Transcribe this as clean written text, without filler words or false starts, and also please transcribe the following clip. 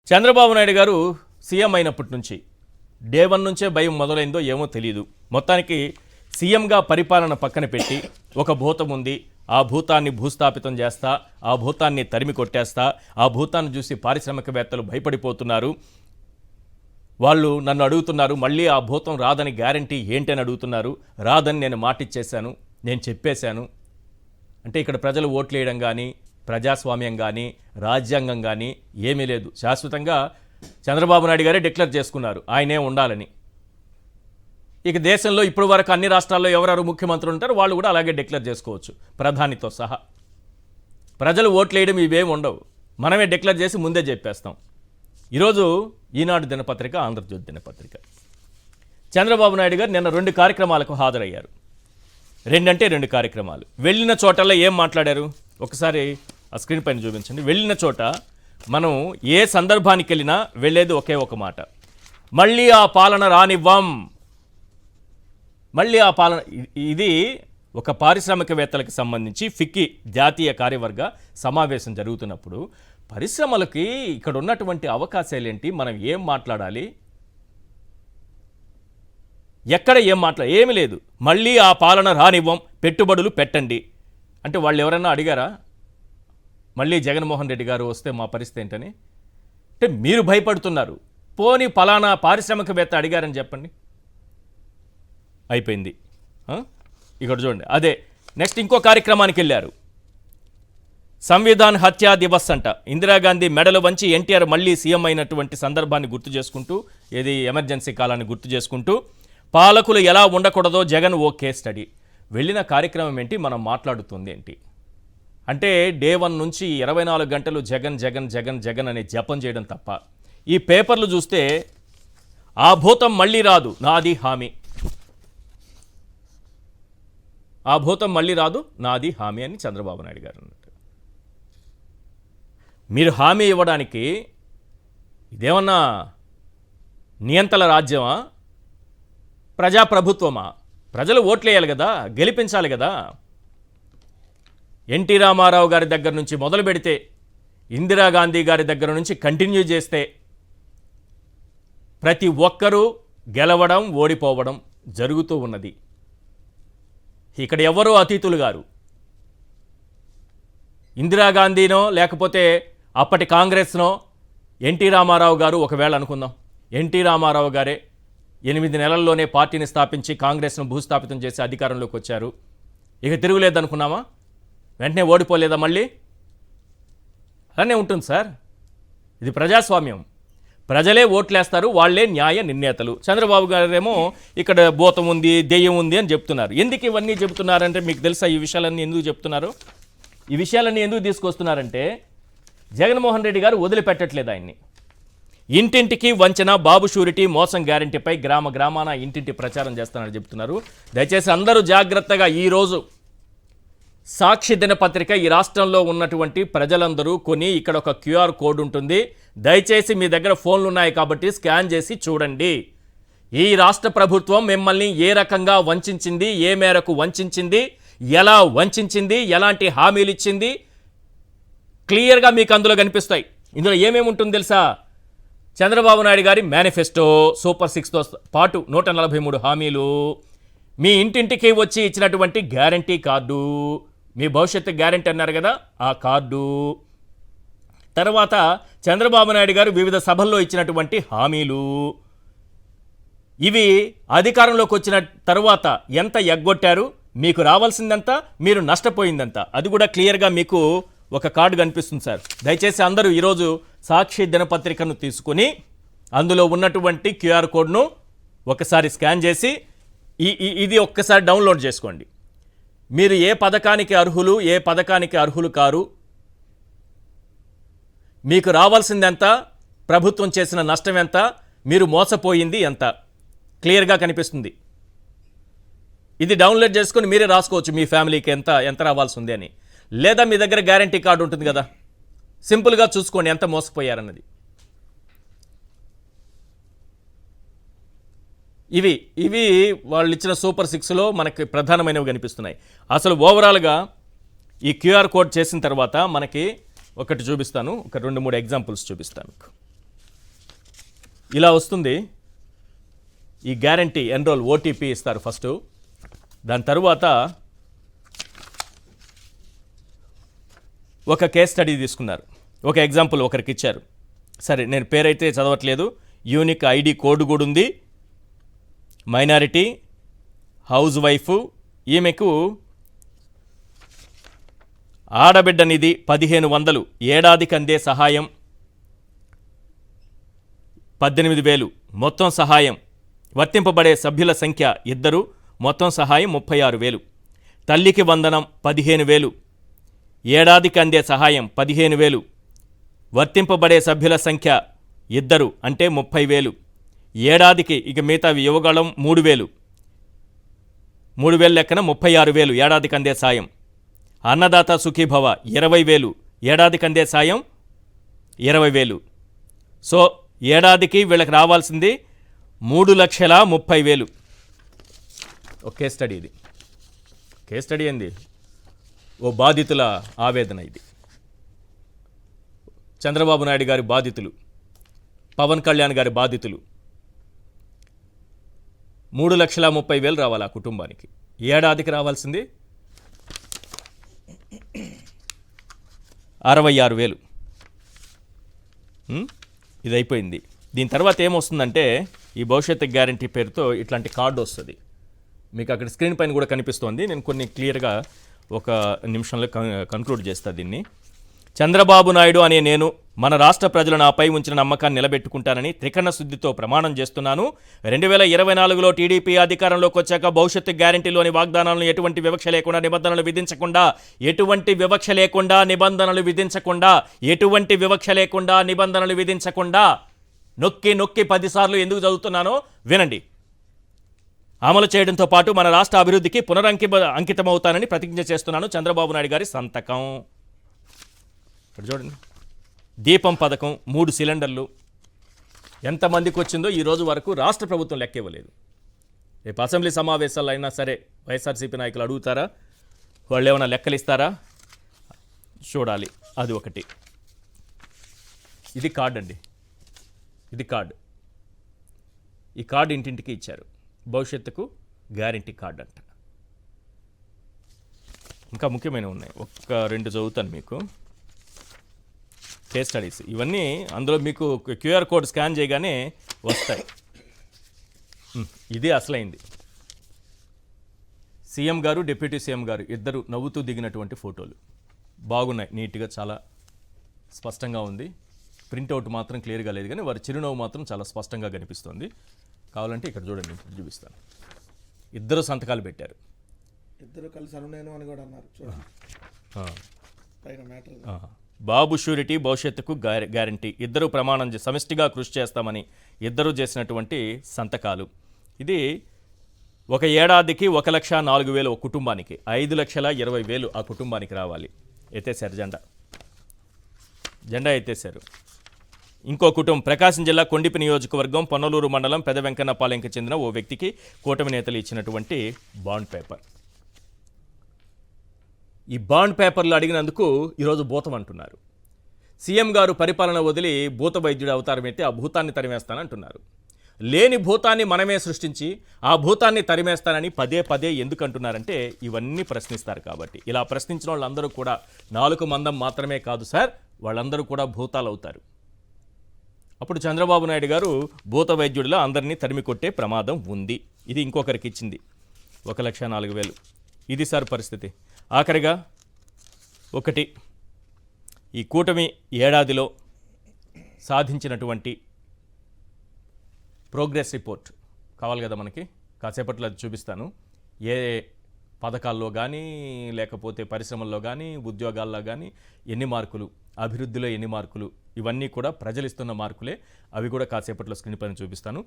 చంద్రబాబు నాయుడు గారు సీఎం అయినప్పటి నుంచి డే 1 నుంచే భయం మొదలైందో ఏమో తెలియదు. మొత్తానికి సీఎంగా పరిపాలన పక్కన పెట్టి ఒక భూతం ఉంది, ఆ భూతాన్ని భూస్థాపితం చేస్తా, ఆ భూతాన్ని తరిమి కొట్టేస్తా, ఆ భూతాన్ని చూసి పారిశ్రామికవేత్తలు భయపడిపోతున్నారు. వాళ్ళు నన్ను అడుగుతున్నారు, మళ్ళీ ఆ భూతం రాదని గ్యారంటీ ఏంటని అడుగుతున్నారు. రాదని నేను మాటిచ్చేశాను, నేను చెప్పేశాను. అంటే ఇక్కడ ప్రజలు ఓట్లు వేయడం కానీ, ప్రజాస్వామ్యం కానీ, రాజ్యాంగం కానీ ఏమీ లేదు. శాశ్వతంగా చంద్రబాబు నాయుడు గారే డిక్లేర్ చేసుకున్నారు ఆయనే ఉండాలని. ఇక దేశంలో ఇప్పుడు వరకు అన్ని రాష్ట్రాల్లో ఎవరెవరు ముఖ్యమంత్రులు ఉంటారో వాళ్ళు కూడా అలాగే డిక్లేర్ చేసుకోవచ్చు, ప్రధానితో సహా. ప్రజలు ఓట్లు వేయడం ఇవేమి ఉండవు, మనమే డిక్లేర్ చేసి ముందే చెప్పేస్తాం. ఈరోజు ఈనాడు దినపత్రిక, ఆంధ్రజ్యోతి దినపత్రిక. చంద్రబాబు నాయుడు గారు నిన్న 2 కార్యక్రమాలకు హాజరయ్యారు. 2 కార్యక్రమాలు. వెళ్ళిన చోటల్లో ఏం మాట్లాడారు ఒకసారి ఆ స్క్రీన్ పైన చూపించండి. వెళ్ళిన చోట మనం ఏ సందర్భానికి వెళ్ళినా వెళ్ళేది ఒకే ఒక మాట, మళ్ళీ ఆ పాలన రానివ్వం. మళ్ళీ ఆ పాలన. ఇది ఒక పారిశ్రామికవేత్తలకు సంబంధించి ఫిక్కీ జాతీయ కార్యవర్గ సమావేశం జరుగుతున్నప్పుడు పరిశ్రమలకి ఇక్కడ ఉన్నటువంటి అవకాశాలు ఏంటి, మనం ఏం మాట్లాడాలి, ఎక్కడ ఏం ఏమీ లేదు. మళ్ళీ ఆ పాలన రానివ్వం, పెట్టుబడులు పెట్టండి అంటే వాళ్ళు ఎవరన్నా అడిగారా మళ్ళీ జగన్మోహన్ రెడ్డి గారు వస్తే మా పరిస్థితి ఏంటని? అంటే మీరు భయపడుతున్నారు. పోనీ పలానా పారిశ్రామికవేత్త అడిగారని చెప్పండి, అయిపోయింది. ఇక్కడ చూడండి. అదే నెక్స్ట్ ఇంకో కార్యక్రమానికి వెళ్ళారు. సంవిధాన్ హత్యా దివస్ అంట. ఇందిరాగాంధీ మెడలు వంచి ఎన్టీఆర్ మళ్ళీ సీఎం అయినటువంటి సందర్భాన్ని గుర్తు చేసుకుంటూ, ఏది ఎమర్జెన్సీ కాలాన్ని గుర్తు చేసుకుంటూ, పాలకులు ఎలా ఉండకూడదో జగన్ ఓ కేస్ స్టడీ. వెళ్ళిన కార్యక్రమం ఏంటి, మనం మాట్లాడుతుంది ఏంటి అంటే డే 1 నుంచి 24 గంటలు జగన్ జగన్ జగన్ జగన్ అనే జపం చేయడం తప్ప. ఈ పేపర్లు చూస్తే ఆ భూతం మళ్ళీ రాదు, నాది హామీ. ఆ భూతం మళ్ళీ రాదు, నాది హామీ అని చంద్రబాబు నాయుడు గారు అన్నట్టు. మీరు హామీ ఇవ్వడానికి ఇదేమన్నా నియంతల రాజ్యమా, ప్రజాప్రభుత్వమా? ప్రజలు ఓట్లేయాలి కదా, గెలిపించాలి కదా. ఎన్టీ రామారావు గారి దగ్గర నుంచి మొదలు పెడితే, ఇందిరాగాంధీ గారి దగ్గర నుంచి కంటిన్యూ చేస్తే ప్రతి ఒక్కరూ గెలవడం ఓడిపోవడం జరుగుతూ ఉన్నది. ఇక్కడ ఎవరో అతీతులు గారు. ఇందిరాగాంధీనో లేకపోతే అప్పటి కాంగ్రెస్నో ఎన్టీ రామారావు గారు ఒకవేళ అనుకుందాం, ఎన్టీ రామారావు గారే 8 నెలల్లోనే పార్టీని స్థాపించి కాంగ్రెస్ను భూస్థాపితం చేసి అధికారంలోకి వచ్చారు. ఇక తిరుగులేదనుకున్నామా? వెంటనే ఓడిపోలేదా? మళ్ళీ అలానే ఉంటుంది సార్. ఇది ప్రజాస్వామ్యం. ప్రజలే ఓట్లేస్తారు, వాళ్లే న్యాయ నిర్ణేతలు. చంద్రబాబు గారేమో ఇక్కడ భూతం ఉంది, దెయ్యం ఉంది అని చెప్తున్నారు. ఎందుకు ఇవన్నీ చెబుతున్నారంటే మీకు తెలుసా ఈ విషయాలన్నీ ఎందుకు చెప్తున్నారు? ఈ విషయాలన్నీ ఎందుకు తీసుకొస్తున్నారంటే జగన్మోహన్ రెడ్డి గారు వదిలిపెట్టట్లేదు ఆయన్ని. ఇంటింటికి వంచన, బాబు షూరిటీ, మోసం గ్యారంటీపై గ్రామ గ్రామాన ఇంటింటి ప్రచారం చేస్తానని చెప్తున్నారు. దయచేసి అందరూ జాగ్రత్తగా ఈరోజు సాక్షి దినపత్రిక ఈ రాష్ట్రంలో ఉన్నటువంటి ప్రజలందరూ కొని, ఇక్కడ ఒక క్యూఆర్ కోడ్ ఉంటుంది. దయచేసి మీ దగ్గర ఫోన్లు ఉన్నాయి కాబట్టి స్కాన్ చేసి చూడండి. ఈ రాష్ట్ర ప్రభుత్వం మిమ్మల్ని ఏ రకంగా వంచింది, ఏ మేరకు వంచింది, ఎలా వంచింది, ఎలాంటి హామీలు ఇచ్చింది, క్లియర్గా మీకు అందులో కనిపిస్తాయి. ఇందులో ఏమేమి ఉంటుంది తెలుసా? చంద్రబాబు నాయుడు గారి మేనిఫెస్టో, సూపర్ 6తో పాటు 143 హామీలు, మీ ఇంటింటికి వచ్చి ఇచ్చినటువంటి గ్యారంటీ కార్డు, మీ భవిష్యత్తు గ్యారంటీ అన్నారు కదా ఆ కార్డు, తర్వాత చంద్రబాబు నాయుడు గారు వివిధ సభల్లో ఇచ్చినటువంటి హామీలు, ఇవి అధికారంలోకి వచ్చిన తర్వాత ఎంత ఎగ్గొట్టారు, మీకు రావాల్సిందంత, మీరు నష్టపోయిందంత, అది కూడా క్లియర్గా మీకు ఒక కార్డు కనిపిస్తుంది సార్. దయచేసి అందరూ ఈరోజు సాక్షి దినపత్రికను తీసుకుని అందులో ఉన్నటువంటి క్యూఆర్ కోడ్ను ఒకసారి స్కాన్ చేసి ఇది ఒక్కసారి డౌన్లోడ్ చేసుకోండి. మీరు ఏ పథకానికి అర్హులు, ఏ పథకానికి అర్హులు కారు, మీకు రావాల్సింది ఎంత, ప్రభుత్వం చేసిన నష్టం ఎంత, మీరు మోసపోయింది ఎంత, క్లియర్గా కనిపిస్తుంది. ఇది డౌన్లోడ్ చేసుకొని మీరే రాసుకోవచ్చు మీ ఫ్యామిలీకి ఎంత రావాల్సి ఉంది అని. లేదా మీ దగ్గర గ్యారంటీ కార్డు ఉంటుంది కదా, సింపుల్గా చూసుకోండి ఎంత మోసపోయారన్నది. ఇవి వాళ్ళు ఇచ్చిన సూపర్ 6లో మనకి ప్రధానమైనవి కనిపిస్తున్నాయి. అసలు ఓవరాల్గా ఈ క్యూఆర్ కోడ్ చేసిన తర్వాత మనకి ఒకటి చూపిస్తాను, ఒక 2-3 ఎగ్జాంపుల్స్ చూపిస్తాను మీకు. ఇలా వస్తుంది. ఈ గ్యారంటీ ఎన్రోల్ ఓటీపీ ఇస్తారు ఫస్ట్. దాని తరువాత ఒక కేస్ స్టడీ తీసుకున్నారు. ఒక ఎగ్జాంపుల్ ఒకరికి ఇచ్చారు. సరే, నేను పేరైతే చదవట్లేదు. యూనిక్ ఐడి కోడ్ కూడా ఉంది. Minority, house wife. ఈమెకు ఆడబిడ్డ నిధి 1500, ఏడాదికి అందే సహాయం 18,000, మొత్తం సహాయం వర్తింపబడే సభ్యుల సంఖ్య 2, మొత్తం సహాయం 36,000. తల్లికి వందనం 15,000, ఏడాదికి అందే సహాయం 15,000, వర్తింపబడే సభ్యుల సంఖ్య 2 అంటే 30,000. ఏడాదికి ఇక మిగతా యువగళం 3,000, 3,000 లెక్కన 36,000 ఏడాదికి అందే సాయం. అన్నదాత సుఖీభవ 20,000, ఏడాదికి అందే సాయం 20,000. సో ఏడాదికి వీళ్ళకి రావాల్సింది 3,30,000. ఒక కేస్ స్టడీ ఇది. కేస్ స్టడీ ఏంది? ఓ బాధితుల ఆవేదన ఇది. చంద్రబాబు నాయుడు గారి బాధితులు, పవన్ కళ్యాణ్ గారి బాధితులు. 3,30,000 రావాలి ఆ కుటుంబానికి. ఏడాదికి రావాల్సింది 66,000. ఇది అయిపోయింది. దీని తర్వాత ఏమొస్తుందంటే ఈ భవిష్యత్తు గ్యారంటీ పేరుతో ఇట్లాంటి కార్డు వస్తుంది. మీకు అక్కడ స్క్రీన్ పైన కూడా కనిపిస్తోంది. నేను కొన్ని క్లియర్గా ఒక నిమిషంలో కన్క్లూడ్ చేస్తా దీన్ని. చంద్రబాబు నాయుడు అనే నేను మన రాష్ట్ర ప్రజలు నాపై ఉంచిన నమ్మకాన్ని నిలబెట్టుకుంటానని త్రికరణ శుద్ధితో ప్రమాణం చేస్తున్నాను. 2024లో టీడీపీ అధికారంలోకి వచ్చాక భవిష్యత్తు గ్యారంటీలోని వాగ్దానాలను ఎటువంటి వివక్ష లేకుండా నిబంధనలు విధించకుండా నొక్కి 10 సార్లు ఎందుకు చదువుతున్నానో వినండి. అమలు చేయడంతో పాటు మన రాష్ట్ర అభివృద్ధికి అంకితమవుతానని ప్రతిజ్ఞ చేస్తున్నాను. చంద్రబాబు నాయుడు గారి సంతకం. ఇక్కడ చూడండి. దీపం పథకం 3 సిలిండర్లు ఎంతమందికి వచ్చిందో ఈ రోజు వరకు రాష్ట్ర ప్రభుత్వం లెక్క ఇవ్వలేదు. రేపు అసెంబ్లీ సమావేశాల్లో అయినా సరే వైఎస్ఆర్సీపీ నాయకులు అడుగుతారా? వాళ్ళు ఏమైనా లెక్కలు ఇస్తారా? చూడాలి. అది ఒకటి. ఇది కార్డు అండి. ఇది కార్డు. ఈ కార్డు ఇంటింటికి ఇచ్చారు. భవిష్యత్తుకు గ్యారంటీ కార్డు అంట. ఇంకా ముఖ్యమైనవి ఉన్నాయి. 1-2 చదువుతాను మీకు. కేస్ స్టడీస్ ఇవన్నీ అందులో మీకు క్యూఆర్ కోడ్ స్కాన్ చేయగానే వస్తాయి. ఇది అసలైంది. సీఎం గారు, డిప్యూటీ సీఎం గారు ఇద్దరు నవ్వుతూ దిగినటువంటి ఫోటోలు బాగున్నాయి. నీట్గా చాలా స్పష్టంగా ఉంది. ప్రింట్అవుట్ మాత్రం క్లియర్గా లేదు, కానీ వారి చిరునవ్వు మాత్రం చాలా స్పష్టంగా కనిపిస్తుంది. కావాలంటే ఇక్కడ చూడండి, చూపిస్తాను. ఇద్దరు సంతకాలు పెట్టారు. ఇద్దరు కలిసి అనునేను అని కూడా అన్నారు. బాబు షూరిటీ, భవిష్యత్తుకు గ్యారంటీ. ఇద్దరు ప్రమాణం సమిష్టిగా కృషి చేస్తామని ఇద్దరు చేసినటువంటి సంతకాలు. ఇది ఒక ఏడాదికి 1,04,000 ఒక కుటుంబానికి, 5,20,000 ఆ కుటుంబానికి రావాలి. ఎత్తేసారు జెండా ఎత్తేసారు. ఇంకో కుటుంబం ప్రకాశం జిల్లా కొండిపి నియోజకవర్గం పొన్నలూరు మండలం పెద వెంకన్నపాలెంకి చెందిన ఓ వ్యక్తికి కూటమి నేతలు ఇచ్చినటువంటి బాండ్ పేపర్. ఈ బాండ్ పేపర్లు అడిగినందుకు ఈరోజు భూతం అంటున్నారు. సీఎం గారు పరిపాలన వదిలి భూత వైద్యుడు అవతారం ఎత్తి ఆ భూతాన్ని తరిమేస్తానంటున్నారు. లేని భూతాన్ని మనమే సృష్టించి ఆ భూతాన్ని తరిమేస్తానని పదే ఎందుకు అంటున్నారంటే ఇవన్నీ ప్రశ్నిస్తారు కాబట్టి. ఇలా ప్రశ్నించిన వాళ్ళందరూ కూడా 4 మందం మాత్రమే కాదు సార్, వాళ్ళందరూ కూడా భూతాలు అవుతారు. అప్పుడు చంద్రబాబు నాయుడు గారు భూత వైద్యుడిలో అందరినీ తరిమి కొట్టే ప్రమాదం ఉంది. ఇది ఇంకొకరికి ఇచ్చింది 1,04,000. ఇది సార్ పరిస్థితి. ఆఖరిగా ఒకటి, ఈ కూటమి ఏడాదిలో సాధించినటువంటి ప్రోగ్రెస్ రిపోర్ట్ కావాలి కదా మనకి. కాసేపట్లో అది చూపిస్తాను. ఏ పథకాల్లో కానీ, లేకపోతే పరిశ్రమల్లో కానీ, ఉద్యోగాల్లో కానీ ఎన్ని మార్కులు, అభివృద్ధిలో ఎన్ని మార్కులు, ఇవన్నీ కూడా ప్రజలు ఇస్తున్న మార్కులే. అవి కూడా కాసేపట్లో స్క్రీన్ పైన చూపిస్తాను.